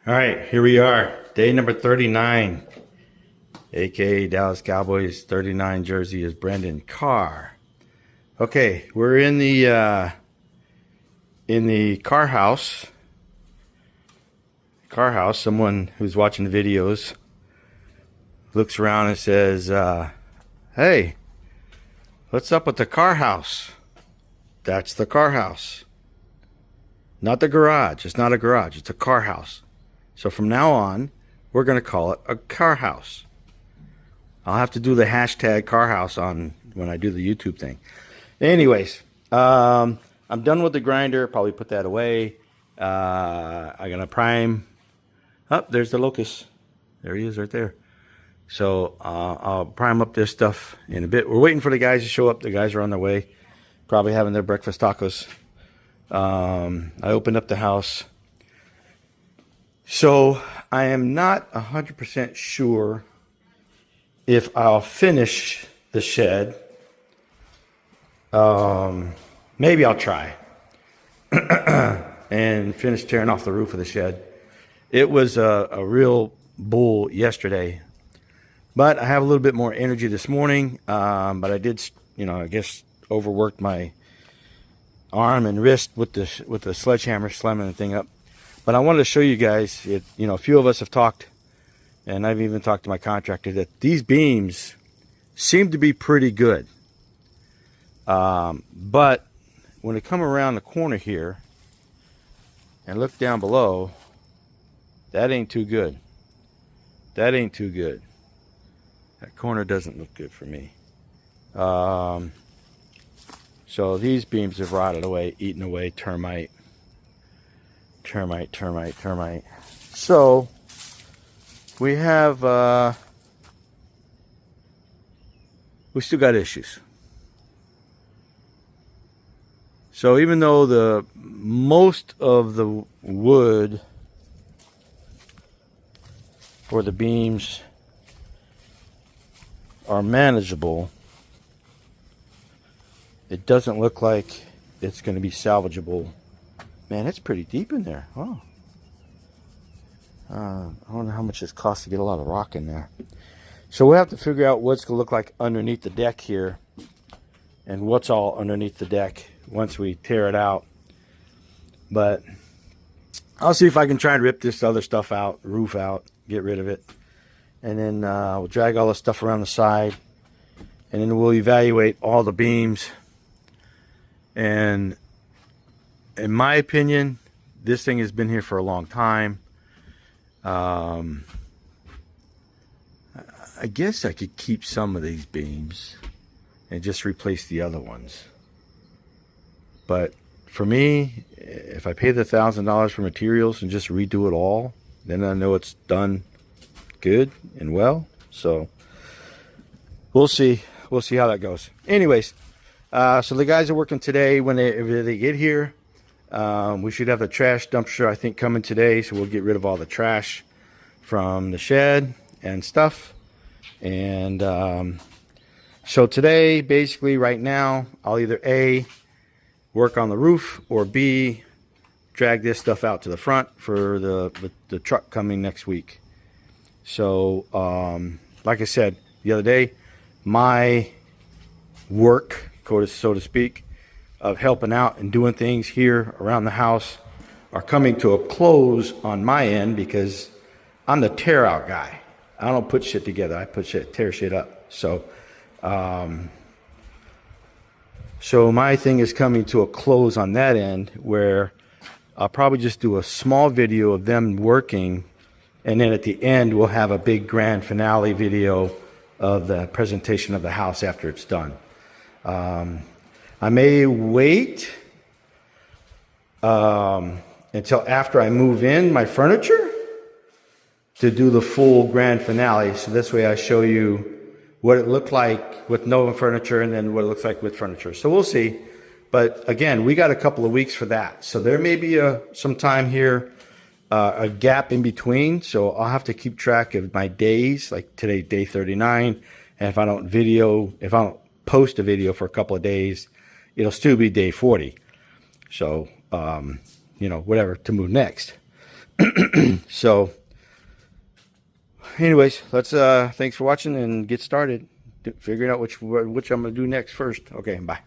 All right, here we are, day number 39, aka Dallas Cowboys 39 jersey is Brendan Carr. Okay, we're in the car house. Someone who's watching the videos looks around and says, "Hey, what's up with the car house?" That's the car house, not the garage. It's not a garage. It's a car house. So from now on, we're going to call it a car house. I'll have to do the hashtag car house on when I do the YouTube thing. Anyways, I'm done with the grinder. Probably put that away. I'm going to prime. Oh, there's the locust. There he is right there. So I'll prime up this stuff in a bit. We're waiting for the guys to show up. The guys are on their way. Probably having their breakfast tacos. I opened up the house. So I am not 100% sure if I'll finish the shed. Maybe I'll try and finish tearing off the roof of the shed. It was a real bull yesterday, but I have a little bit more energy this morning. But I did, I guess overworked my arm and wrist with the sledgehammer slamming the thing up. But I wanted to show you guys, a few of us have talked, and I've even talked to my contractor, that these beams seem to be pretty good. But when they come around the corner here and look down below, that ain't too good. That ain't too good. That corner doesn't look good for me. So these beams have rotted away, eaten away, termite. So we have we still got issues. So even though the most of the wood for the beams are manageable, it doesn't look like it's going to be salvageable. Man, it's pretty deep in there. Oh. I wonder how much it costs to get a lot of rock in there. So we'll have to figure out what's going to look like underneath the deck here, and what's all underneath the deck once we tear it out. But I'll see if I can try and rip this other stuff out, roof out, get rid of it. And then we'll drag all the stuff around the side, and then we'll evaluate all the beams. And in my opinion, this thing has been here for a long time. I guess I could keep some of these beams and just replace the other ones. But for me, if I pay the $1,000 for materials and just redo it all, then I know it's done good and well. So we'll see. We'll see how that goes. Anyways, so the guys are working today. When they get here, we should have the trash dumpster, I think, coming today. So we'll get rid of all the trash from the shed and stuff. And so today, basically right now, I'll either A, work on the roof, or B, drag this stuff out to the front for the truck coming next week. So like I said the other day, my work, so to speak, of helping out and doing things here around the house are coming to a close on my end, because I'm the tear out guy. I don't put shit together. I tear shit up. So so my thing is coming to a close on that end, where I'll probably just do a small video of them working, and then at the end we'll have a big grand finale video of the presentation of the house after it's done. I may wait until after I move in my furniture to do the full grand finale. So this way I show you what it looked like with no furniture, and then what it looks like with furniture. So we'll see. But again, we got a couple of weeks for that. So there may be some time here, a gap in between. So I'll have to keep track of my days, like today, day 39. And if I don't post a video for a couple of days, it'll still be day 40. So, whatever to move next. So anyways, let's thanks for watching and get started figuring out which I'm gonna do next first. Okay, bye.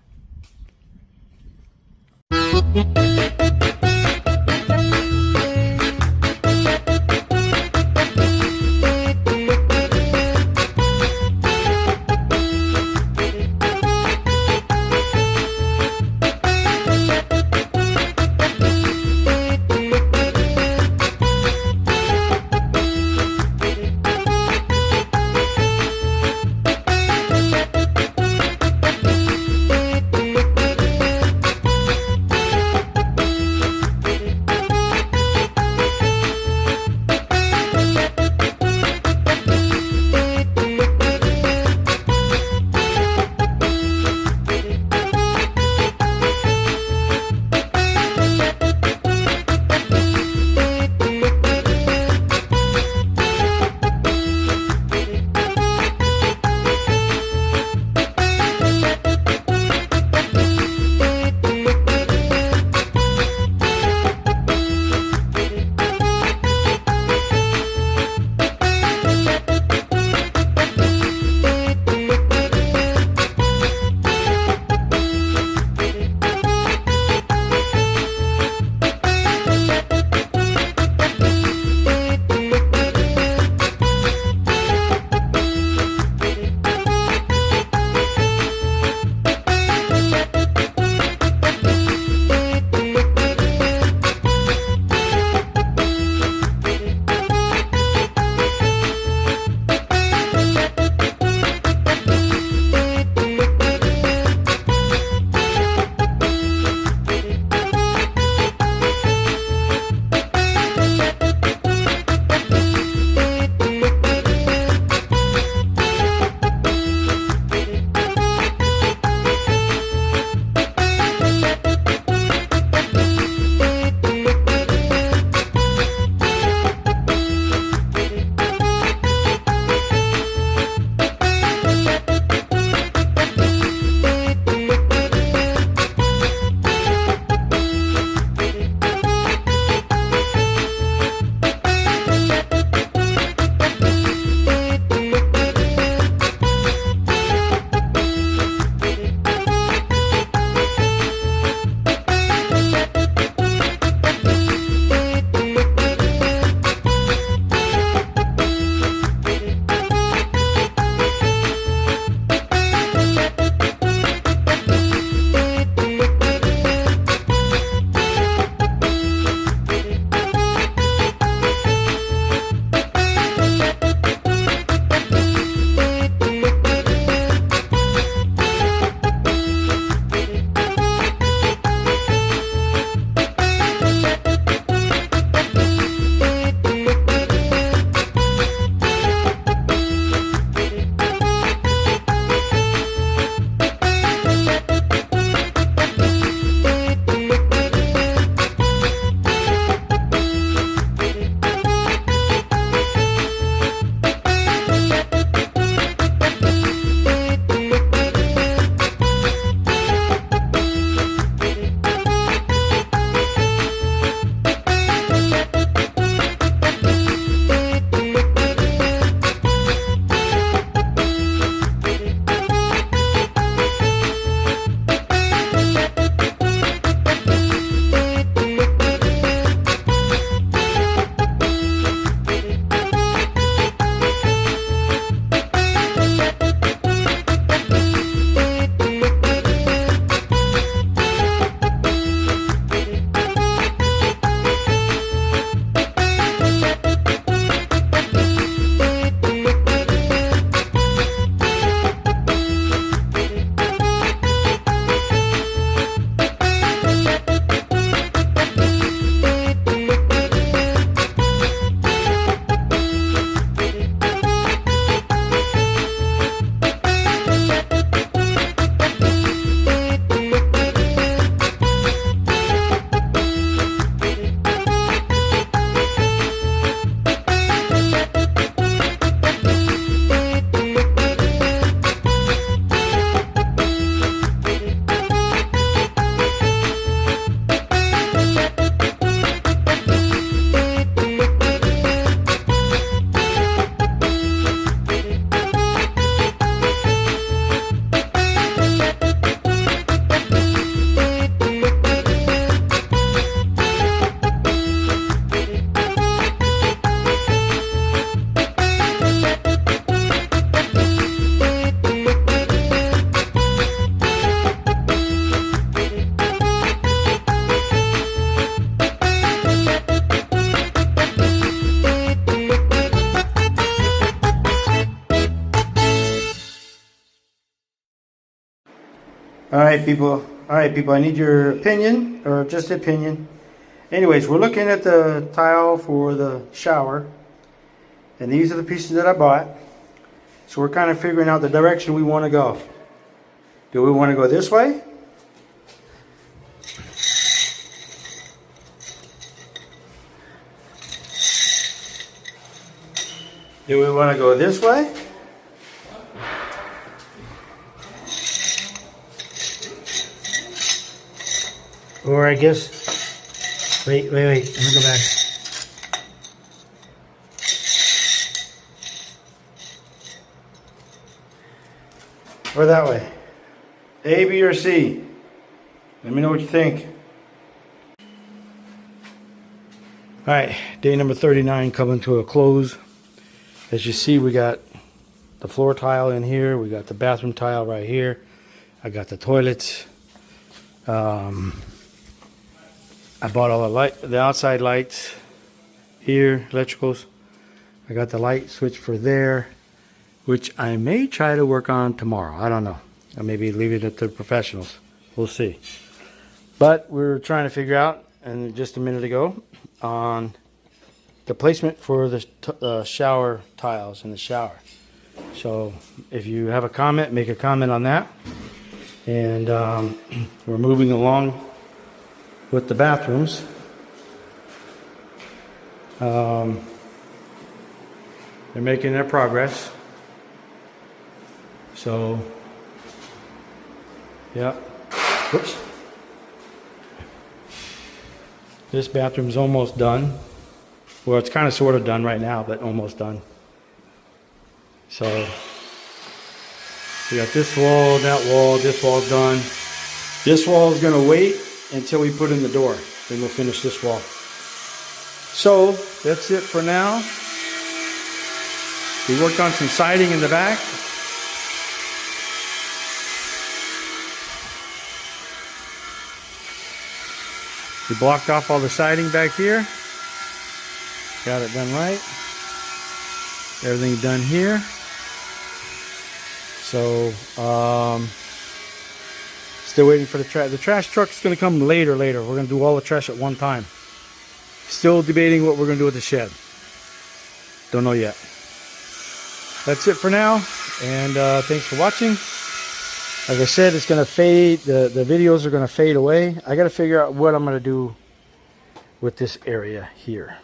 All right, people. All right, people. I need your opinion, or just opinion. Anyways, we're looking at the tile for the shower, and these are the pieces that I bought. So we're kind of figuring out the direction we want to go. Do we want to go this way? Do we want to go this way? Or I guess, wait, let me go back. Or that way. A, B, or C? Let me know what you think. Alright, day number 39 coming to a close. As you see, we got the floor tile in here. We got the bathroom tile right here. I got the toilets. I bought all the outside lights here, electricals. I got the light switch for there, which I may try to work on tomorrow. I don't know. I maybe leave it to the professionals. We'll see. But we're trying to figure out, and just a minute ago, on the placement for the shower tiles in the shower. So if you have a comment, make a comment on that. And we're moving along with the bathrooms. They're making their progress. So, yeah. Whoops. This bathroom's almost done. Well, it's kind of sort of done right now, but almost done. So, we got this wall, this wall's done. This wall is going to wait until we put in the door. Then we'll finish this wall. So, that's it for now. We worked on some siding in the back. We blocked off all the siding back here. Got it done right. Everything done here. So, still waiting for the trash. The trash truck's going to come later. We're going to do all the trash at one time. Still debating what we're going to do with the shed. Don't know yet. That's it for now. And thanks for watching. Like I said, it's going to fade. The videos are going to fade away. I got to figure out what I'm going to do with this area here.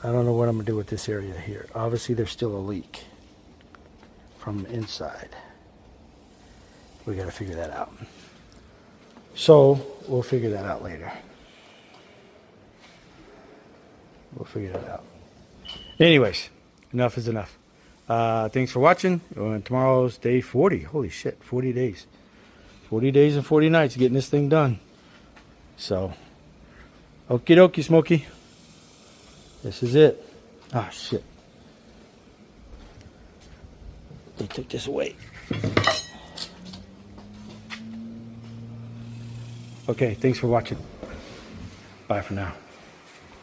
I don't know what I'm going to do with this area here. Obviously, there's still a leak from inside. We got to figure that out. So, we'll figure that out later. We'll figure that out. Anyways, enough is enough. Thanks for watching. Tomorrow's day 40. Holy shit, 40 days. 40 days and 40 nights getting this thing done. So, okie dokie, Smokey. This is it. Ah, shit. They took this away. Okay, thanks for watching. Bye for now.